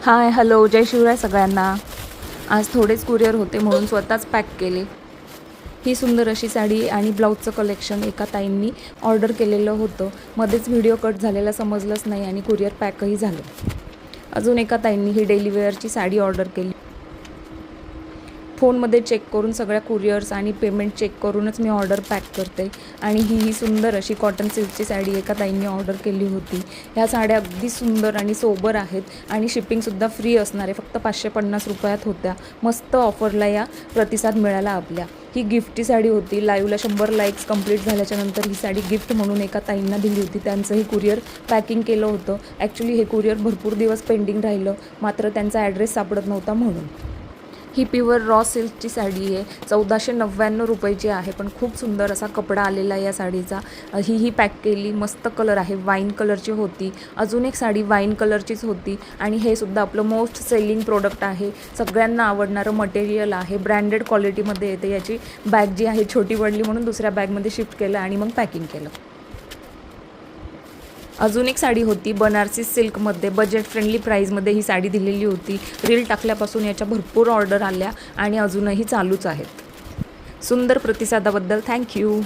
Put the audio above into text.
Hi hello जय शिवराय सगळ्यांना। आज थोडेच कुरिअर होते म्हणून स्वतःच पॅक केले। ही सुंदर अशी साडी आणि ब्लाऊजचं कलेक्शन एका ताईंनी ऑर्डर केलेलं होतं। मध्येच व्हिडिओ कट झालेला समजलंच नाही आणि कुरिअर पॅकही झालं। अजून एका ताईंनी ही डेली वेअरची साडी ऑर्डर केली। फोनमध्ये चेक करून सगळ्या कुरिअर्स आणि पेमेंट चेक करूनच मी ऑर्डर पॅक करते। आणि ही सुंदर अशी कॉटन सिल्कची साडी एका ताईंनी ऑर्डर केली होती। ह्या साड्या अगदी सुंदर आणि सोबर आहेत आणि शिपिंगसुद्धा फ्री असणार आहे। फक्त 550 रुपयात होत्या। मस्त ऑफरला या प्रतिसाद मिळाला आपल्या। ही गिफ्टची साडी होती। लाईव्हला 100 लाईक्स कंप्लीट झाल्याच्यानंतर ही साडी गिफ्ट म्हणून एका ताईंना दिली होती। त्यांचंही कुरिअर पॅकिंग केलं होतं। ॲक्च्युली हे कुरिअर भरपूर दिवस पेंडिंग राहिलं, मात्र त्यांचा ॲड्रेस सापडत नव्हता म्हणून। ही प्युअर रॉ सिल्कची साडी आहे। 1499 रुपयाची आहे, पण खूप सुंदर असा कपडा आलेला आहे या साडीचा। ही पॅक केली। मस्त कलर आहे, वाईन कलरची होती। अजून एक साडी वाईन कलरचीच होती आणि हे सुद्धा आपलं मोस्ट सेलिंग प्रोडक्ट आहे। सगळ्यांना आवडणारं मटेरियल आहे। ब्रँडेड क्वालिटीमध्ये येते। याची बॅग जी आहे छोटी पडली म्हणून दुसऱ्या बॅगमध्ये शिफ्ट केलं आणि मग पॅकिंग केलं। अजून एक साडी होती बनारसी सिल्कमध्ये। बजेट फ्रेंडली प्राईजमध्ये ही साडी दिलेली होती। रील टाकल्यापासून याच्या भरपूर ऑर्डर आल्या आणि अजूनही चालूच आहेत। सुंदर प्रतिसादाबद्दल थँक्यू।